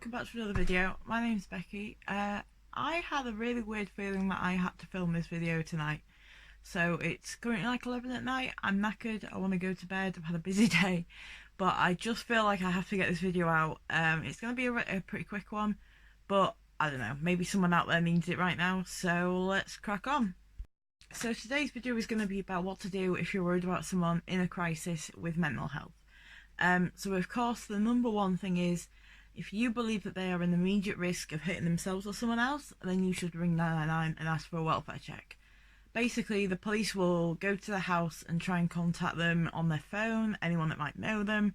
welcome back to another video. My name's Becky. I had a really weird feeling that I had to film this video tonight. So it's currently like 11 at night, I'm knackered, I want to go to bed, I've had a busy day. But I just feel like I have to get this video out. It's going to be a pretty quick one, but I don't know, maybe someone out there needs it right now, so let's crack on. So today's video is going to be about what to do if you're worried about someone in a crisis with mental health. So of course the number one thing is, if you believe that they are in immediate risk of hurting themselves or someone else, then you should ring 999 and ask for a welfare check. Basically, the police will go to the house and try and contact them on their phone, anyone that might know them,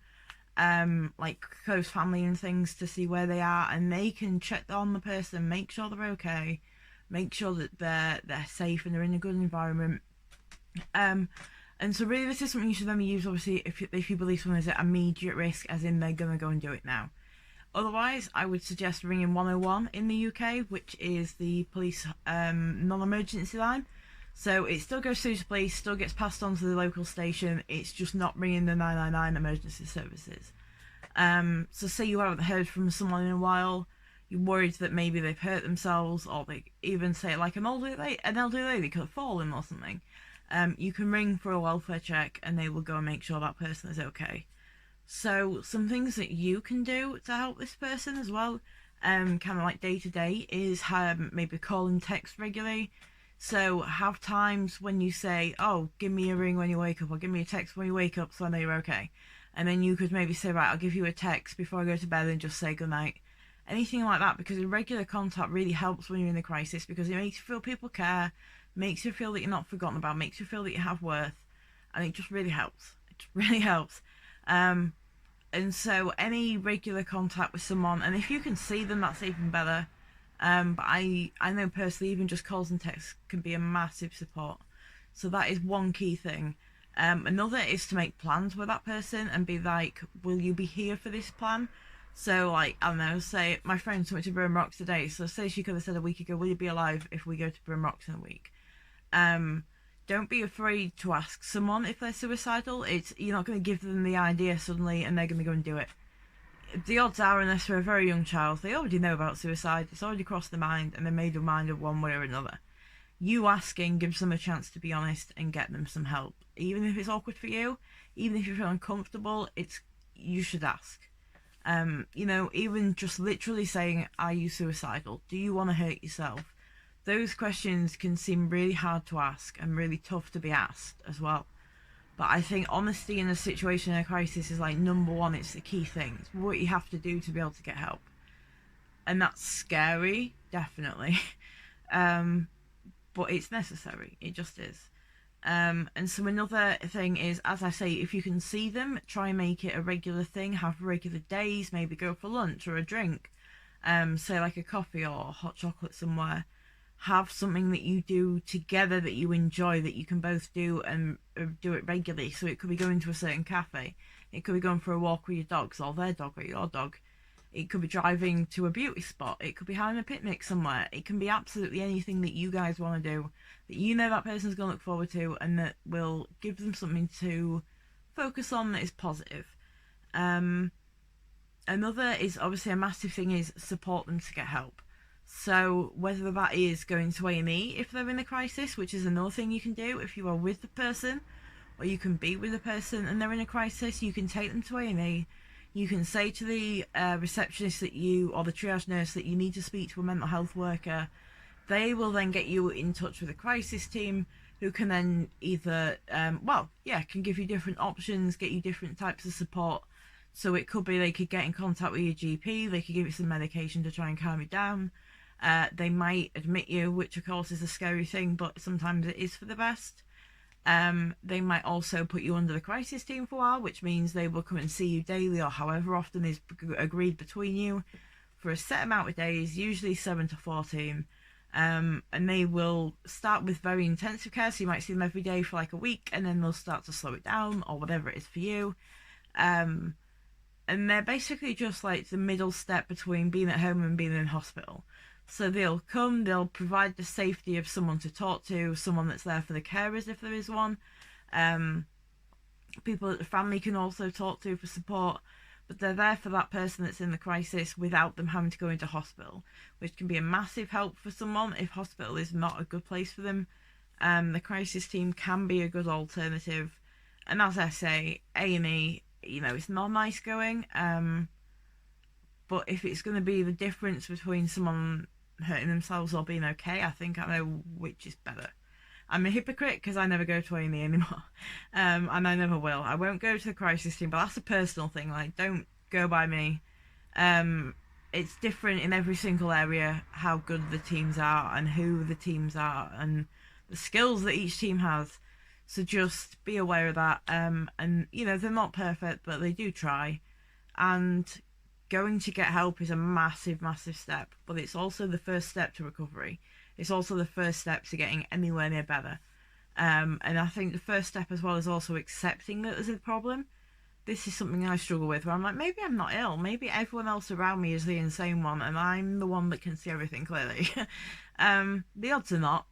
like close family and things, to see where they are, and they can check on the person, make sure they're okay, make sure that they're safe and they're in a good environment. And so really this is something you should only use, obviously, if you believe someone is at immediate risk, as in they're going to go and do it now. Otherwise, I would suggest ringing 101 in the UK, which is the police non-emergency line. So it still goes through to police, still gets passed on to the local station, it's just not ringing the 999 emergency services. So say you haven't heard from someone in a while, you're worried that maybe they've hurt themselves, or they even say like an elderly lady could have fallen or something. You can ring for a welfare check and they will go and make sure that person is okay. So some things that you can do to help this person as well, kind of like day to day, is maybe call and text regularly. So have times when you say, oh, give me a ring when you wake up, or give me a text when you wake up so I know you're okay. And then you could maybe say, right, I'll give you a text before I go to bed and just say goodnight. Anything like that, because a regular contact really helps when you're in a crisis, because it makes you feel people care, makes you feel that you're not forgotten about, makes you feel that you have worth, and it just really helps. It just really helps. And so any regular contact with someone, and if you can see them, that's even better. But I know personally, even just calls and texts can be a massive support. So that is one key thing. Another is to make plans with that person and be like, will you be here for this plan? So like, I don't know, say my friend went to Brim Rocks today, so say she could have said a week ago, will you be alive if we go to Brim Rocks in a week? Don't be afraid to ask someone if they're suicidal. You're not going to give them the idea suddenly and they're going to go and do it. The odds are, unless they're a very young child, they already know about suicide, it's already crossed their mind and they made their mind up one way or another. You asking gives them a chance to be honest and get them some help. Even if it's awkward for you, even if you feel uncomfortable, you should ask. Even just literally saying, are you suicidal? Do you want to hurt yourself? Those questions can seem really hard to ask and really tough to be asked as well. But I think honesty in a situation, in a crisis, is like number one. It's the key thing. It's what you have to do to be able to get help. And that's scary, definitely. But it's necessary. It just is. And so another thing is, as I say, if you can see them, try and make it a regular thing. Have regular days, maybe go for lunch or a drink. Say like a coffee or hot chocolate somewhere. Have something that you do together that you enjoy, that you can both do, and do it regularly. So it could be going to a certain cafe, it could be going for a walk with your dogs, or their dog, or your dog, it could be driving to a beauty spot, it could be having a picnic somewhere. It can be absolutely anything that you guys want to do, that you know that person's going to look forward to, and that will give them something to focus on that is positive. Another is, obviously a massive thing, is support them to get help. So whether that is going to A&E if they're in a crisis, which is another thing you can do if you are with the person, or you can be with the person and they're in a crisis, you can take them to A&E. You can say to the receptionist or the triage nurse that you need to speak to a mental health worker. They will then get you in touch with a crisis team who can then either, can give you different options, get you different types of support. So it could be they could get in contact with your GP, they could give you some medication to try and calm you down. They might admit you, which of course is a scary thing, but sometimes it is for the best. They might also put you under the crisis team for a while, which means they will come and see you daily, or however often is agreed between you, for a set amount of days, usually 7 to 14. And they will start with very intensive care, so you might see them every day for like a week, and then they'll start to slow it down, or whatever it is for you. And they're basically just like the middle step between being at home and being in hospital. So they'll come, they'll provide the safety of someone to talk to, someone that's there for the carers if there is one. People that the family can also talk to for support. but they're there for that person that's in the crisis without them having to go into hospital, which can be a massive help for someone if hospital is not a good place for them. The crisis team can be a good alternative, and as I say, A&E, it's not nice going, but if it's going to be the difference between someone hurting themselves or being okay, I think I know which is better. I'm a hypocrite because I never go to A&E anymore, and I never will. I won't go to the crisis team, but that's a personal thing. Like, don't go by me. It's different in every single area how good the teams are and who the teams are and the skills that each team has. So just be aware of that. And they're not perfect, but they do try. And going to get help is a massive, massive step, but it's also the first step to recovery. It's also the first step to getting anywhere near better. And I think the first step as well is also accepting that there's a problem. This is something I struggle with, where I'm like, maybe I'm not ill. Maybe everyone else around me is the insane one, and I'm the one that can see everything clearly. The odds are not.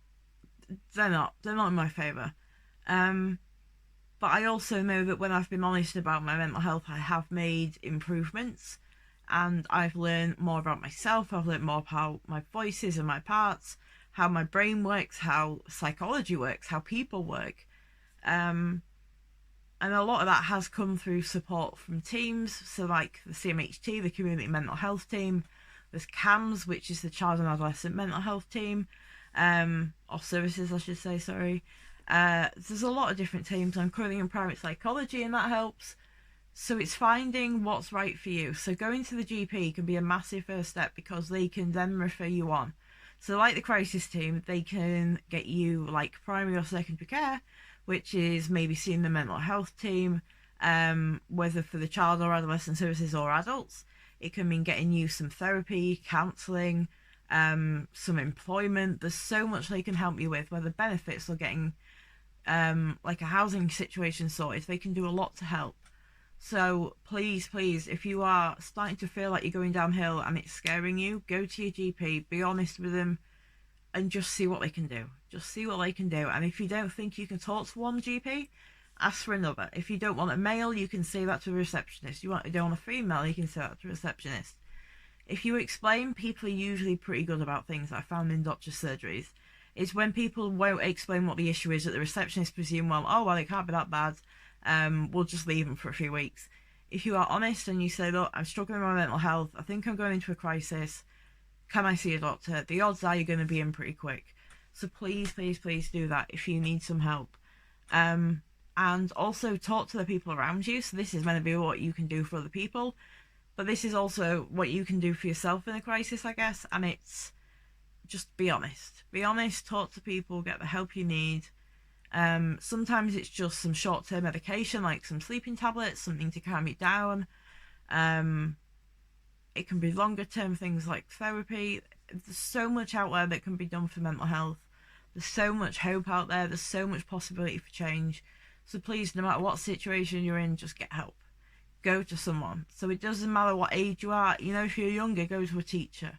They're not. They're not in my favour. But I also know that when I've been honest about my mental health, I have made improvements, and I've learned more about myself. I've learned more about my voices and my parts, how my brain works, how psychology works, how people work. And a lot of that has come through support from teams. So like the CMHT, the Community Mental Health Team. There's CAMS, which is the Child and Adolescent Mental Health Team. Or services, I should say, sorry. There's a lot of different teams. I'm currently in private psychology, and that helps. So it's finding what's right for you. So going to the GP can be a massive first step, because they can then refer you on. So like the crisis team, they can get you like primary or secondary care, which is maybe seeing the mental health team, whether for the child or adolescent services or adults. It can mean getting you some therapy, counselling, some employment. There's so much they can help you with, whether benefits or getting like a housing situation sorted. They can do a lot to help. So please, if you are starting to feel like you're going downhill and it's scaring you, go to your GP, be honest with them, and just see what they can do. Just see what they can do. And if you don't think you can talk to one GP, ask for another. If you don't want a male, you can say that to a receptionist. You don't want a female, you can say that to a receptionist. If you explain, people are usually pretty good about things. I found in doctor's surgeries. It's when people won't explain what the issue is that the receptionist presume, well, it can't be that bad. We'll just leave them for a few weeks. If you are honest and you say, look, I'm struggling with my mental health, I think I'm going into a crisis, can I see a doctor? The odds are you're going to be in pretty quick. So please do that if you need some help. And also talk to the people around you. So this is meant to be what you can do for other people, but this is also what you can do for yourself in a crisis, I guess. And it's just be honest. Be honest, talk to people, get the help you need. Sometimes it's just some short-term medication, like some sleeping tablets, something to calm you down. It can be longer-term things like therapy. There's so much out there that can be done for mental health. There's so much hope out there. There's so much possibility for change. So please, no matter what situation you're in, just get help. Go to someone. So it doesn't matter what age you are. If you're younger, go to a teacher.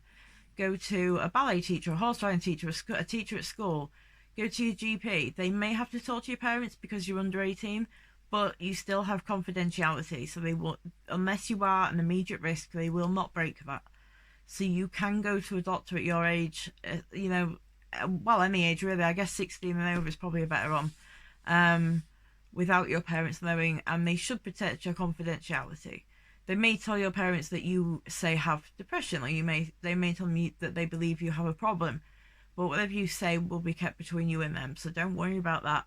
Go to a ballet teacher, a horse riding teacher, a teacher at school. Go to your GP. They may have to talk to your parents because you're under 18, but you still have confidentiality. So they will, unless you are an immediate risk, they will not break that. So you can go to a doctor at your age, any age really. I guess 16 and over is probably a better one, without your parents knowing, and they should protect your confidentiality. They may tell your parents that you, say, have depression, or they may tell me that they believe you have a problem. But whatever you say will be kept between you and them, so don't worry about that.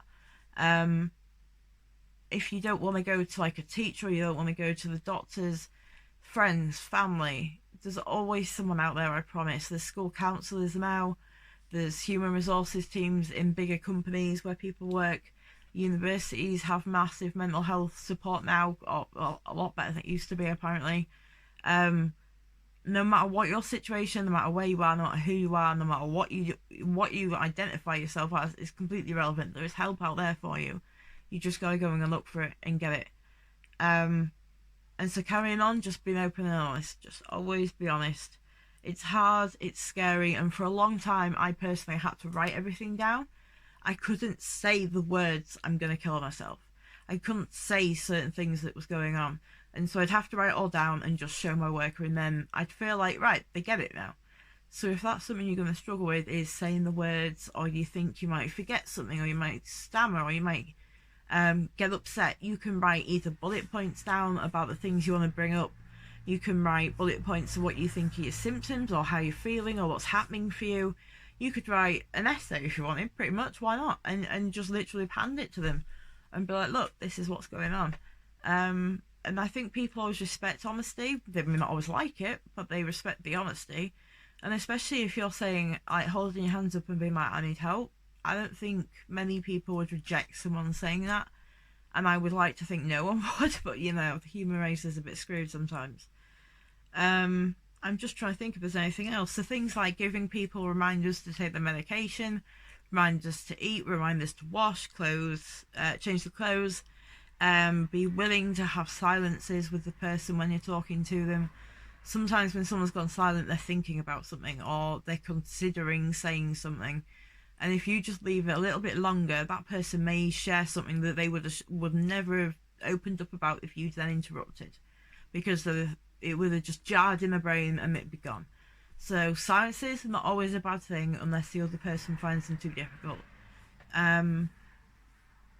If you don't want to go to like a teacher, or you don't want to go to the doctors, friends, family, there's always someone out there, I promise. There's school counsellors now. There's human resources teams in bigger companies where people work. Universities have massive mental health support now, or a lot better than it used to be, apparently. No matter what your situation, no matter where you are, no matter who you are, no matter what you identify yourself as, is completely irrelevant. There is help out there for you. You just gotta go and look for it and get it. And so carrying on, just being open and honest. Just always be honest. It's hard, it's scary, and for a long time, I personally had to write everything down. I couldn't say the words, I'm gonna kill myself. I couldn't say certain things that was going on. And so I'd have to write it all down and just show my worker, and then I'd feel like, right, they get it now. So if that's something you're going to struggle with, is saying the words, or you think you might forget something, or you might stammer, or you might get upset, you can write either bullet points down about the things you want to bring up. You can write bullet points of what you think are your symptoms, or how you're feeling, or what's happening for you. You could write an essay if you wanted, pretty much, why not? And just literally hand it to them and be like, look, this is what's going on. And I think people always respect honesty. They may not always like it, but they respect the honesty. And especially if you're saying, like, holding your hands up and being like, I need help, I don't think many people would reject someone saying that. And I would like to think no one would, but you know, the human race is a bit screwed sometimes. I'm just trying to think if there's anything else. So things like giving people reminders to take their medication, reminders to eat, reminders to wash clothes, change the clothes, be willing to have silences with the person when you're talking to them. Sometimes when someone's gone silent, they're thinking about something, or they're considering saying something. And if you just leave it a little bit longer, that person may share something that they would never have opened up about if you'd then interrupted, because it would have just jarred in the brain and it'd be gone. So silences are not always a bad thing unless the other person finds them too difficult.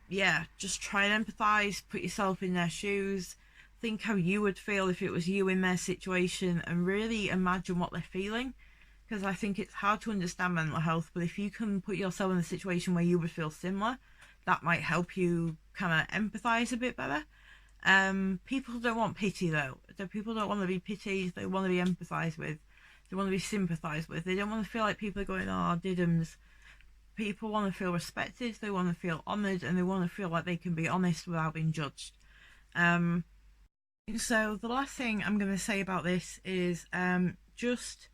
Yeah, just try and empathise, put yourself in their shoes, think how you would feel if it was you in their situation, and really imagine what they're feeling. Because I think it's hard to understand mental health, but if you can put yourself in a situation where you would feel similar, that might help you kind of empathise a bit better. People don't want pity though. People don't want to be pitied, they want to be empathised with. They want to be sympathised with. They don't want to feel like people are going, oh, diddums. People want to feel respected, they want to feel honoured, and they want to feel like they can be honest without being judged. So the last thing I'm going to say about this is just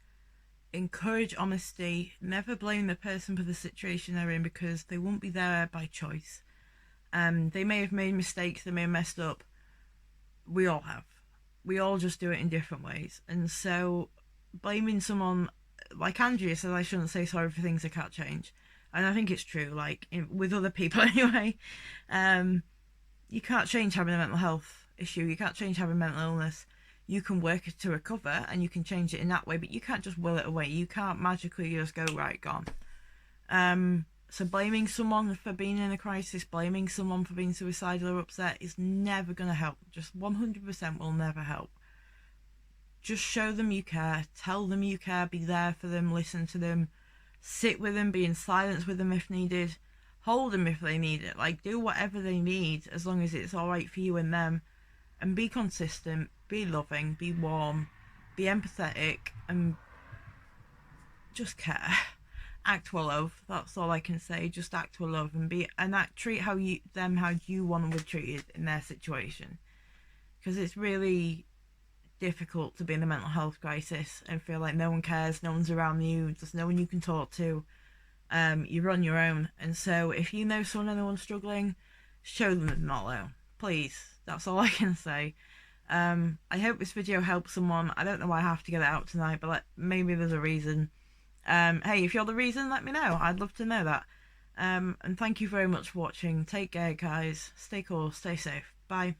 encourage honesty. Never blame the person for the situation they're in, because they won't be there by choice. They may have made mistakes, they may have messed up. We all have. We all just do it in different ways. And so blaming someone, like Andrea says, I shouldn't say sorry for things I can't change. And I think it's true, like with other people anyway. You can't change having a mental health issue. You can't change having mental illness. You can work to recover and you can change it in that way, but you can't just will it away. You can't magically just go, right, gone. So blaming someone for being in a crisis, blaming someone for being suicidal or upset is never going to help. Just 100% will never help. Just show them you care. Tell them you care. Be there for them. Listen to them. Sit with them. Be in silence with them if needed. Hold them if they need it. Like, do whatever they need as long as it's alright for you and them. And be consistent. Be loving. Be warm. Be empathetic. And just care. Act with love. That's all I can say. Just act with love and treat how you want to be treated in their situation. Because it's really difficult to be in a mental health crisis and feel like no one cares, no one's around you, there's no one you can talk to. You're on your own. And so if you know someone, anyone's struggling, show them they're not alone. Please. That's all I can say. I hope this video helps someone. I don't know why I have to get it out tonight, but maybe there's a reason. Hey, if you're the reason, let me know. I'd love to know that. And thank you very much for watching. Take care, guys. Stay cool. Stay safe. Bye.